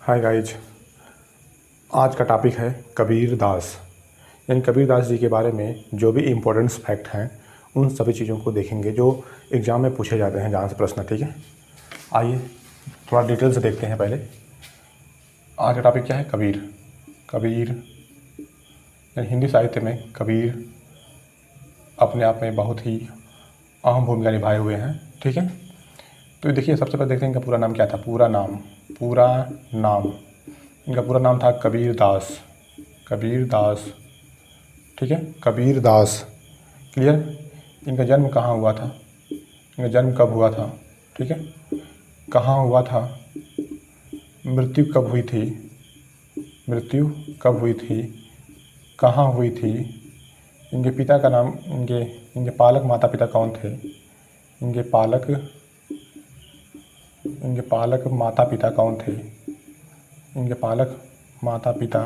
Hi guys, आज का topic है कबीर दास। यानी कबीर दास जी के बारे में जो भी इम्पोर्टेंट्स फैक्ट हैं उन सभी चीज़ों को देखेंगे जो एग्ज़ाम में पूछे जाते हैं जहाँ से प्रश्न। ठीक है, आइए थोड़ा डिटेल से देखते हैं। पहले आज का टॉपिक क्या है? कबीर। कबीर यानी हिंदी साहित्य में कबीर अपने आप में बहुत ही अहम भूमिका निभाए हुए हैं। ठीक है, तो देखिए सबसे पहले देखते हैं इनका पूरा नाम क्या था। पूरा नाम इनका पूरा नाम था कबीर दास। कबीर दास, ठीक है, कबीर दास। क्लियर। इनका जन्म कहाँ हुआ था, इनका जन्म कब हुआ था, ठीक है, कहाँ हुआ था, मृत्यु कब हुई थी, मृत्यु कब हुई थी, कहाँ हुई थी, इनके पिता का नाम, इनके पालक माता पिता कौन थे, इनके पालक माता पिता कौन थे, इनके पालक माता पिता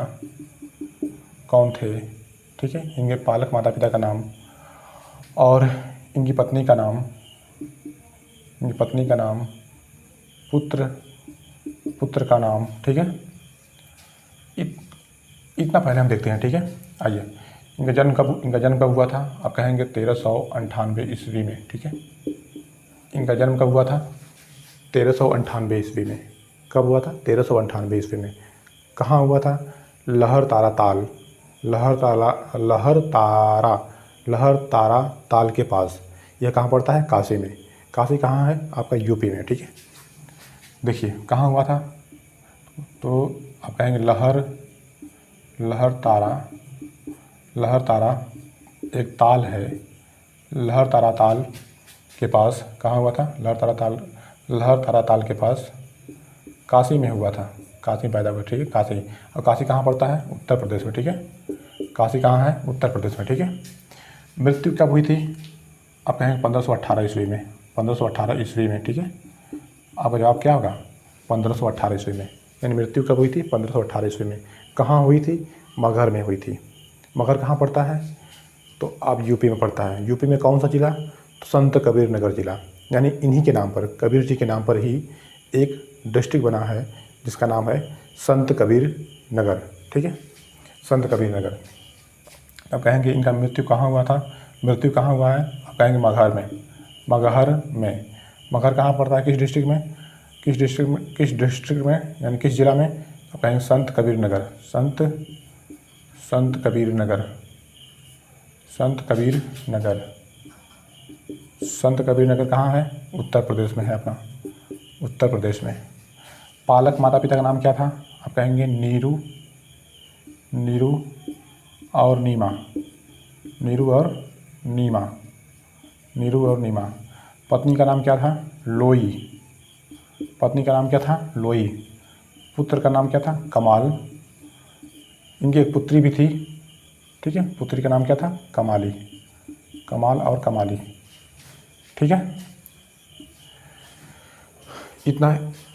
कौन थे, ठीक है, इनके पालक माता पिता का नाम और इनकी पत्नी का नाम, पुत्र का नाम। ठीक है, इतना पहले हम देखते हैं। ठीक है, आइए इनका जन्म कब हुआ था। आप कहेंगे 1398 ईस्वी में। ठीक है, इनका जन्म कब हुआ था? 1398 ईस्वी में। कब हुआ था? 1398 ईस्वी में। कहाँ हुआ था? लहर तारा ताल के पास। यह कहाँ पड़ता है? काशी में। काशी कहाँ है? आपका यूपी में। ठीक है, देखिए कहाँ हुआ था, तो आप कहेंगे लहर तारा एक ताल है, लहर तारा ताल के पास। कहाँ हुआ था? लहर तारा ताल के पास काशी में हुआ था। काशी पैदा हुआ। ठीक है, काशी। और काशी कहाँ पड़ता है? उत्तर प्रदेश में। ठीक है, काशी कहाँ है? उत्तर प्रदेश में। ठीक है, मृत्यु कब हुई थी? आप कहेंगे 1518 ईस्वी में। 1518 ईस्वी में। ठीक है, आपका जवाब क्या होगा? 1518 ईस्वी में। यानी मृत्यु कब हुई थी? 1518 ईस्वी में। कहाँ हुई थी? मगहर में हुई थी। मगहर कहाँ पड़ता है? तो आप यूपी में पड़ता है। यूपी में कौन सा जिला? तो संत कबीर नगर जिला। यानी इन्हीं के नाम पर, कबीर जी के नाम पर ही एक डिस्ट्रिक्ट बना है जिसका नाम है संत कबीर नगर। ठीक है, संत कबीर नगर। अब कहेंगे इनका मृत्यु कहाँ हुआ था? मृत्यु कहाँ हुआ है? आप कहेंगे मगहर में। मगहर कहाँ पड़ता है? किस डिस्ट्रिक्ट में यानी किस जिला में? आप कहेंगे संत कबीर नगर। संत कबीर नगर कहाँ है? उत्तर प्रदेश में है अपना, उत्तर प्रदेश में। पालक माता पिता का नाम क्या था? आप कहेंगे नीरू और नीमा। पत्नी का नाम क्या था? लोई। पुत्र का नाम क्या था? कमाल। इनकी एक पुत्री भी थी। ठीक है, पुत्री का नाम क्या था? कमाली। ठीक है,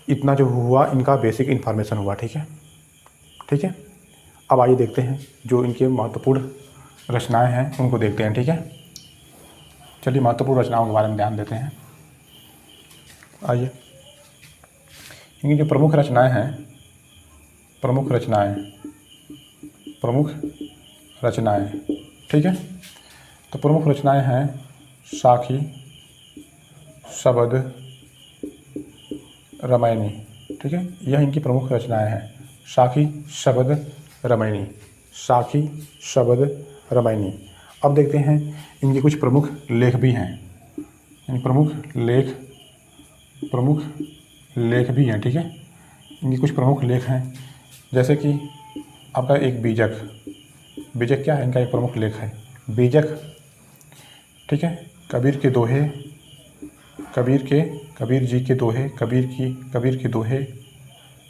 इतना जो हुआ इनका बेसिक इन्फॉर्मेशन हुआ। ठीक है, अब आइए देखते हैं जो इनके महत्वपूर्ण रचनाएं हैं उनको देखते हैं। ठीक है, चलिए महत्वपूर्ण रचनाओं के बारे में ध्यान देते हैं। आइए इनकी जो प्रमुख रचनाएं, ठीक है, तो प्रमुख रचनाएं हैं साखी, शबद, रामायणी। ठीक है, यह इनकी प्रमुख रचनाएं हैं। साखी, शबद, रामायणी। अब देखते हैं इनके कुछ प्रमुख लेख भी हैं। प्रमुख लेख भी हैं। ठीक है, इनके कुछ प्रमुख लेख हैं जैसे कि आपका एक बीजक क्या है? इनका एक प्रमुख लेख है बीजक। ठीक है, कबीर जी के दोहे,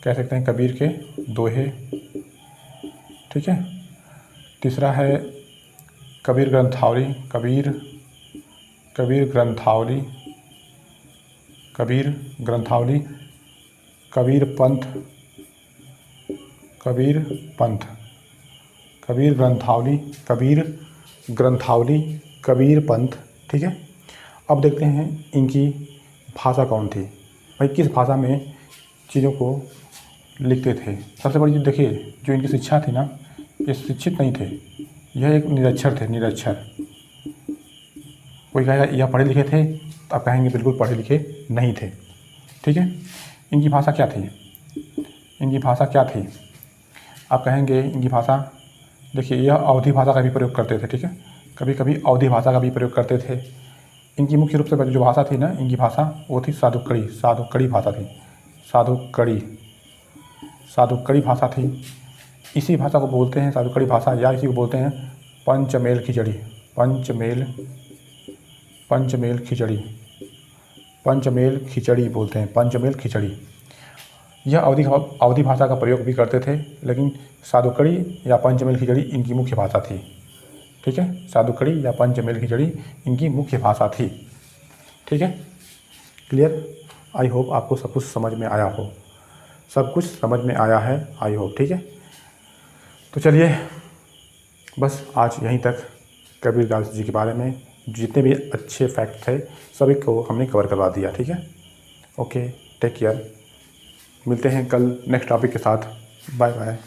कह सकते हैं कबीर के दोहे। ठीक है, तीसरा है कबीर ग्रंथावली, कबीर पंथ। ठीक है, अब देखते हैं इनकी भाषा कौन थी। भाई किस भाषा में चीज़ों को लिखते थे। सबसे बड़ी चीज़ देखिए, जो इनकी शिक्षा थी ना, ये शिक्षित नहीं थे, यह एक निरक्षर थे, निरक्षर। कोई कहेगा यह पढ़े लिखे थे, तो आप कहेंगे बिल्कुल पढ़े लिखे नहीं थे। ठीक है। इनकी भाषा क्या थी? इनकी भाषा क्या थी? आप कहेंगे इनकी भाषा, देखिए यह अवधी भाषा का भी प्रयोग करते थे। ठीक है, कभी कभी अवधी भाषा का भी प्रयोग करते थे। इनकी मुख्य रूप से जो भाषा थी ना, इनकी भाषा वो थी साधुकड़ी। साधुकड़ी भाषा थी, साधुकड़ी, साधुकड़ी भाषा थी। इसी भाषा को बोलते हैं साधुकड़ी भाषा, या इसी को बोलते हैं पंचमेल खिचड़ी। पंचमेल, पंचमेल खिचड़ी, पंचमेल खिचड़ी बोलते हैं, पंचमेल खिचड़ी। यह अवधी भाषा का प्रयोग भी करते थे, लेकिन साधुकड़ी या पंचमेल खिचड़ी इनकी मुख्य भाषा थी। ठीक है, साधुकड़ी या पंचमेल खिचड़ी इनकी मुख्य भाषा थी। ठीक है, क्लियर? आई होप आपको सब कुछ समझ में आया हो, सब कुछ समझ में आया है, आई होप। ठीक है, तो चलिए बस आज यहीं तक कबीरदास जी के बारे में जितने भी अच्छे फैक्ट थे सभी को हमने कवर करवा दिया। ठीक है, ओके, टेक केयर। मिलते हैं कल नेक्स्ट टॉपिक के साथ। Bye bye.